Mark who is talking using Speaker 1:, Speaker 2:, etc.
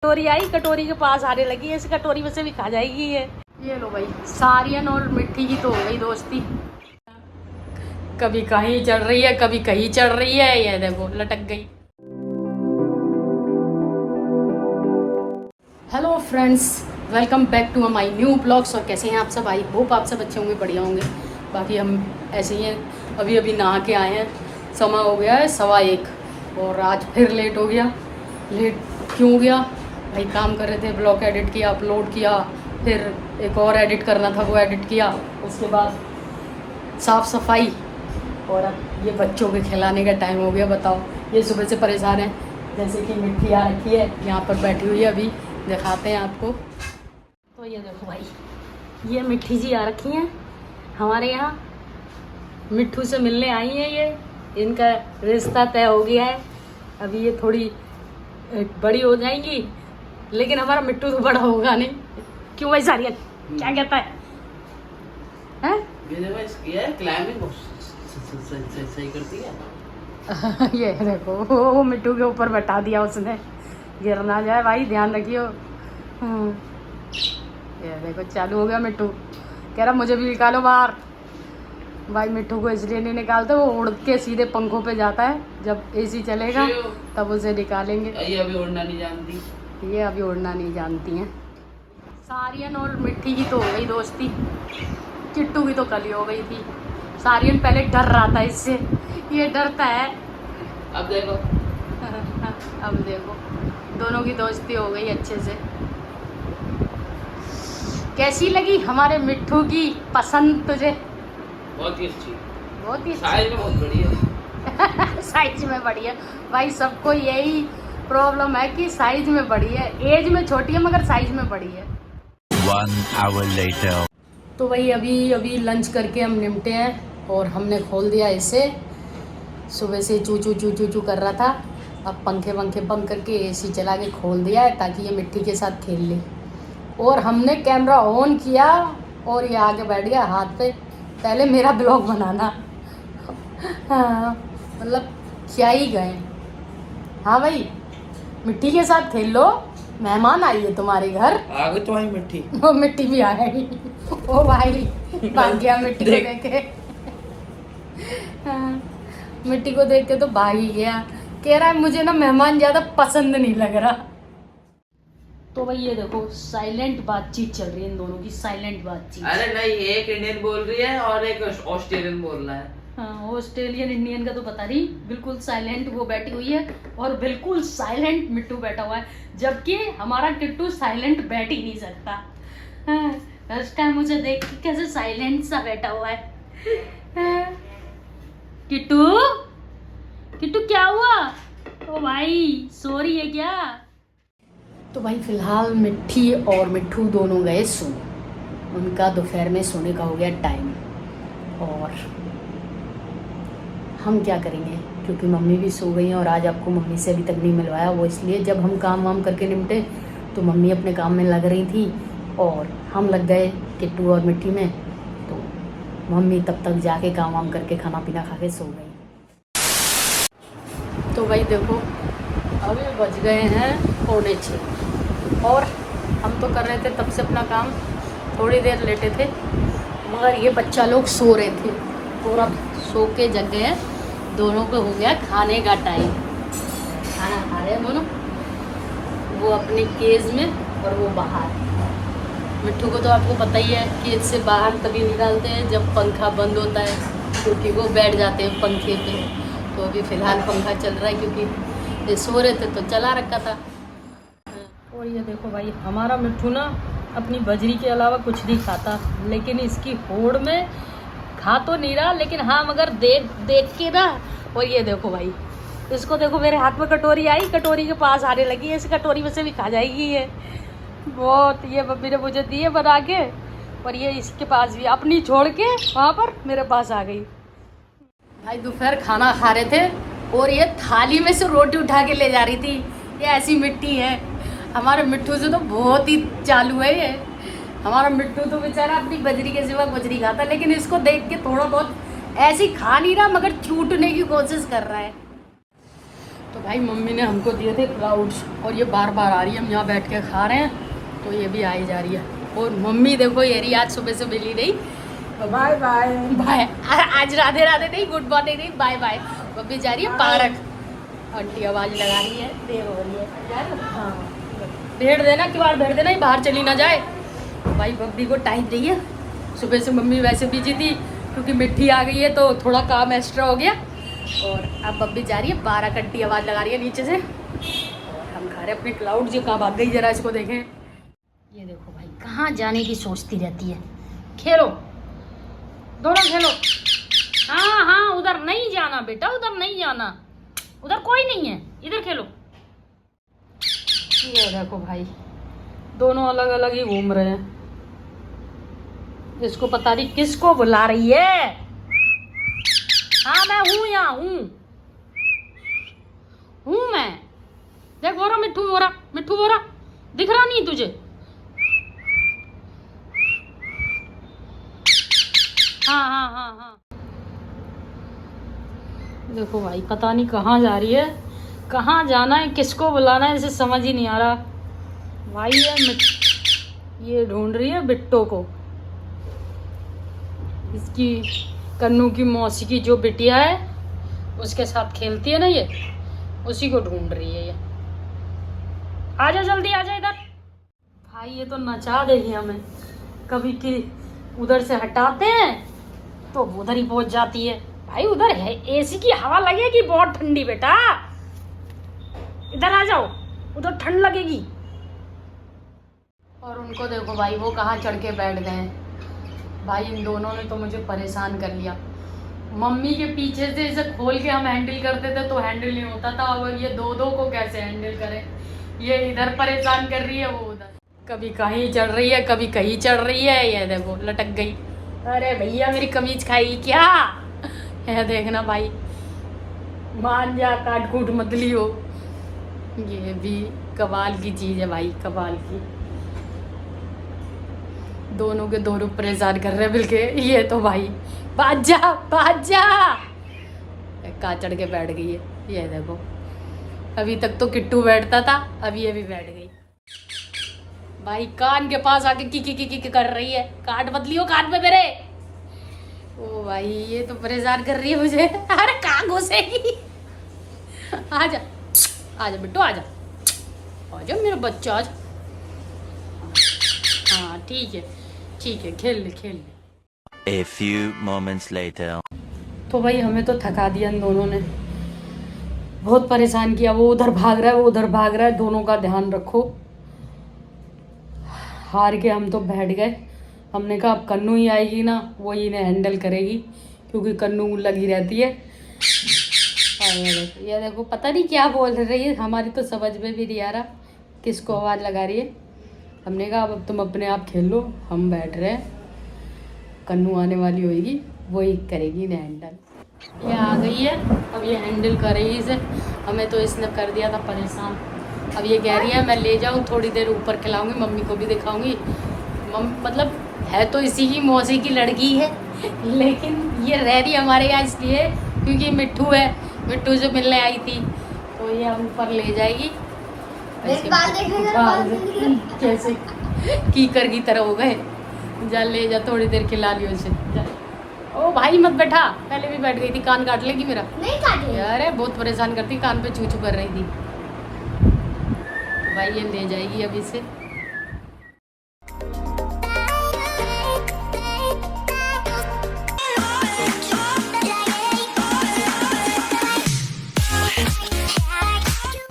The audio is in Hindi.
Speaker 1: कटोरी आई, कटोरी के पास आने लगी, इस कटोरी में से भी खा जाएगी ये लो भाई। सारियन और मिट्टी की तो हो गई दोस्ती, कभी कहीं चढ़ रही है कभी कहीं चढ़ रही है, ये देखो लटक गई। Hello friends, welcome back to my new blogs. और कैसे हैं आप सब? आई होप आप सब अच्छे होंगे, बढ़िया होंगे। बाकी हम ऐसे ही हैं, अभी अभी नहा के आए हैं। समय हो गया है 1:15 और आज फिर लेट हो गया। लेट क्यों हो गया भाई? काम कर रहे थे, ब्लॉग एडिट किया, अपलोड किया, फिर एक और एडिट करना था वो एडिट किया, उसके बाद साफ़ सफाई, और अब ये बच्चों के खिलाने का टाइम हो गया। बताओ, ये सुबह से परेशान है। जैसे कि मिट्टी आ रखी है यहाँ पर बैठी हुई है, अभी दिखाते हैं आपको। तो ये देखो भाई, ये मिट्टी जी आ रखी हैं हमारे यहाँ, मिट्टू से मिलने आई हैं ये। इनका रिश्ता तय हो गया है। अभी ये थोड़ी बड़ी हो जाएंगी, लेकिन हमारा मिट्टू तो बड़ा होगा नहीं। क्यों भाई सारिया, क्या कहता है? हैं?
Speaker 2: सही करती है।
Speaker 1: ये देखो, वो मिट्टू के ऊपर बैठा दिया उसने, गिर ना जाए भाई, ध्यान रखियो। ये देखो चालू हो गया मिट्टू, कह रहा मुझे भी निकालो बाहर। भाई मिट्टू को इसलिए नहीं निकालते, वो उड़ के सीधे पंखों पे जाता है, जब एसी चलेगा तब उसे निकालेंगे।
Speaker 2: ये अभी उड़ना नहीं जानती,
Speaker 1: ये अभी उड़ना नहीं जानती हैं। सारियन और मिट्टी की तो हो गई दोस्ती, किट्टू की तो कल ही हो गई थी। सारियन पहले डर रहा था इससे, ये डरता है।
Speaker 2: अब देखो
Speaker 1: अब देखो, दोनों की दोस्ती हो गई अच्छे से। कैसी लगी हमारे मिट्टू की पसंद तुझे?
Speaker 2: बहुत ही अच्छी,
Speaker 1: बहुत ही
Speaker 2: साइज में बहुत बढ़िया।
Speaker 1: साइज में बढ़िया भाई, सबको यही प्रॉब्लम है कि साइज में बड़ी है। एज में छोटी है मगर साइज में बड़ी है।
Speaker 3: 1 hour later.
Speaker 1: तो भाई अभी लंच करके हम निपटे हैं और हमने खोल दिया इसे। सुबह से चू चू चू चू चू कर रहा था, अब पंखे बंद करके एसी चला के खोल दिया है ताकि ये मिट्टी के साथ खेल ले। और हमने कैमरा ऑन किया और ये आके बैठ गया हाथ पे, पहले मेरा ब्लॉग बनाना। हाँ मतलब क्या ही गए। हाँ भाई, मिट्टी के साथ खेल लो, मेहमान आई है तुम्हारे घर।
Speaker 2: आ गई तुम्हारी मिट्टी,
Speaker 1: वो मिट्टी भी आ गई। ओ भाई भाग गया मिट्टी को देख के। हाँ, मिट्टी को देख के तो भाग ही गया, कह रहा है मुझे ना मेहमान ज्यादा पसंद नहीं लग रहा। तो भाई ये देखो, साइलेंट बातचीत चल रही है इन दोनों की, साइलेंट बातचीत।
Speaker 2: अरे नहीं, एक इंडियन बोल रही है और एक ऑस्ट्रेलियन बोल रहा है।
Speaker 1: हाँ, ऑस्ट्रेलियन इंडियन का तो पता नहीं। बिल्कुल साइलेंट वो बैठी हुई है और बिल्कुल साइलेंट मिट्टू बैठा हुआ है, जबकि हमारा किट्टू साइलेंट बैठ ही नहीं सकता। हाँ, फर्स्ट टाइम मुझे देख के कैसे साइलेंट सा बैठा हुआ है। हाँ, किट्टू किट्टू क्या हुआ? ओ भाई सो रही है क्या? तो भाई फिलहाल मिट्टी और मिट्टू दोनों गए सो, उनका दोपहर में सोने का हो गया टाइम। और हम क्या करेंगे, क्योंकि मम्मी भी सो गई हैं और आज आपको मम्मी से अभी तक नहीं मिलवाया। वो इसलिए, जब हम काम वाम करके निपटे तो मम्मी अपने काम में लग रही थी और हम लग गए किट्टू और मिट्टी में। तो मम्मी तब तक जाके काम वाम करके खाना पीना खा के सो गई। तो भाई देखो, अभी बज गए हैं 5:45 और हम तो कर रहे थे तब से अपना काम, थोड़ी देर लेटे थे, मगर ये बच्चा लोग सो रहे थे, पूरा सो के जग गए हैं। दोनों को हो गया खाने का टाइम, खाना खा रहे हैं दोनों, वो अपने केज में और वो बाहर। मिट्टू को तो आपको पता ही है, केज से बाहर तभी निकालते हैं जब पंखा बंद होता है, क्योंकि वो बैठ जाते हैं पंखे पे। तो अभी फ़िलहाल पंखा चल रहा है, क्योंकि ये सो रहे थे तो चला रखा था। और ये देखो भाई, हमारा मिट्टू ना अपनी बजरी के अलावा कुछ नहीं खाता, लेकिन इसकी होड़ में खा तो नहीं रहा, लेकिन हाँ मगर देख के ना। और ये देखो भाई, इसको देखो, मेरे हाथ में कटोरी आई, कटोरी के पास आने लगी, इस कटोरी में से भी खा जाएगी ये। बहुत, ये मम्मी ने मुझे दिए बना के, और ये इसके पास भी अपनी छोड़ के वहाँ पर मेरे पास आ गई। भाई दोपहर खाना खा रहे थे और ये थाली में से रोटी उठा के ले जा रही थी। ये ऐसी मिट्टी है, हमारे मिट्टू से तो बहुत ही चालू है ये। हमारा मिट्टू तो बेचारा अपनी बजरी के सिवा कुछ नहीं खाता, लेकिन इसको देख के थोड़ा बहुत ऐसी खा नहीं रहा, मगर छूटने की कोशिश कर रहा है। तो तो भाई मम्मी ने हमको दिए थे क्लाउड्स और ये बार बार आ रही है, हम यहाँ बैठ के खा रहे हैं तो ये भी आई जा रही है। और मम्मी देखो ये रही, आज सुबह से मिली नहीं,
Speaker 4: बाय बाय
Speaker 1: बाय, आज राधे राधे नहीं, गुड मॉर्निंग नहीं, बाय बाय। बब्बी जा रही है पार्क, आंटी आवाज़ लगा रही है, देर हो रही है। हाँ भेड़ देना, किवाड़ भेड़ देना, ये बाहर चली ना जाए। भाई बब्बी को टाइम चाहिए, सुबह से मम्मी वैसे बिजी थी क्योंकि मिट्टी आ गई है तो थोड़ा काम एक्स्ट्रा हो गया। और अब बब्बी जा रही है, 12 घंटी आवाज़ लगा रही है नीचे से। और हम खा रहे हैं अपने क्लाउड, जो कहाँ भाग गई, जरा इसको देखें। ये देखो भाई कहाँ जाने की सोचती रहती है। खेलो दोनों खेलो। हाँ हाँ उधर नहीं जाना बेटा, उधर नहीं जाना, उधर कोई नहीं है, इधर खेलो। ये देखो भाई दोनों अलग अलग ही घूम रहे हैं। इसको पता नहीं किसको बुला रही है। हाँ मैं हूँ यहाँ हूँ मैं। देख बोरा मिट्टू बोरा, मिट्टू बोरा दिख रहा नहीं तुझे? हाँ हाँ हाँ हाँ देखो भाई पता नहीं कहाँ जा रही है, कहाँ जाना है, किसको बुलाना है, इसे समझ ही नहीं आ रहा भाई। ये ढूंढ रही है बिट्टो को, इसकी कन्नू की मौसी की जो बिटिया है उसके साथ खेलती है ना, ये उसी को ढूंढ रही है ये। आजा जल्दी आजा इधर। भाई ये तो नचा देगी हमें, कभी कि उधर से हटाते हैं तो उधर ही पहुंच जाती है। भाई उधर है एसी की हवा लगेगी, बहुत ठंडी बेटा, इधर आ जाओ, उधर ठंड लगेगी। और उनको देखो भाई वो कहाँ चढ़ के बैठ गए हैं। भाई इन दोनों ने तो मुझे परेशान कर लिया। मम्मी के पीछे से इसे खोल के हम हैंडल करते थे तो हैंडल नहीं होता था, और ये दो दो को कैसे हैंडल करें। ये इधर परेशान कर रही है, वो उधर, कभी कहीं चढ़ रही है कभी कहीं चढ़ रही है। ये देखो लटक गई। अरे भैया मेरी कमीज खाई क्या? है देखना भाई, मान जा, काट कूट मत लियो। ये भी कमाल की चीज है भाई, कमाल की। दोनों के दोनों परेशान कर रहे हैं मिलके। ये तो भाई भाग जा कहाँ चढ़ के बैठ गई है। ये देखो अभी तक तो किट्टू बैठता था, अभी ये भी बैठ गई। भाई कान के पास आके की कर रही है, काट मत लियो कान पे मेरे। ओ भाई ये तो परेशान कर रही है मुझे। अरे कहाँ घुसेगी? आजा आजा बिट्टू आजा, आजा मेरा बच्चा आजा। हाँ ठीक है खेल ले।
Speaker 3: A few moments later.
Speaker 1: तो भाई हमें तो थका दिया इन दोनों ने, बहुत परेशान किया। वो उधर भाग रहा है, वो उधर भाग रहा है, दोनों का ध्यान रखो। हार के हम तो बैठ गए। हमने कहा अब कन्नू ही आएगी ना, वो ही इन्हें हैंडल करेगी क्योंकि कन्नू लगी रहती है। ये देखो पता नहीं क्या बोल रही है, हमारी तो समझ में भी नहीं आ रहा किसको आवाज़ लगा रही है। हमने कहा अब तुम अपने आप खेल लो, हम बैठ रहे हैं, कन्नू आने वाली होगी वही करेगी इन्हें हैंडल। ये आ गई है, अब ये हैंडल करेगी इसे। हमें तो इसने कर दिया था परेशान। अब ये कह रही है मैं ले जाऊँ, थोड़ी देर ऊपर खिलाऊंगी, मम्मी को भी दिखाऊंगी। मतलब है तो इसी की मौसी की लड़की है, लेकिन ये रह रही हमारे यहाँ इसलिए क्योंकि मिट्टू है, मिट्टू से मिलने आई थी तो ये हम ऊपर ले जाएगी। कैसे कीकर की तरह हो गए। जा ले जा, थोड़ी देर खिला लियो उसे जा। ओ भाई मत बैठा, पहले भी बैठ गई थी, कान काट लेगी मेरा।
Speaker 4: नहीं काटेगी।
Speaker 1: अरे बहुत परेशान करती, कान पे चू चू कर रही थी। तो भाई ये ले जाएगी अब इसे।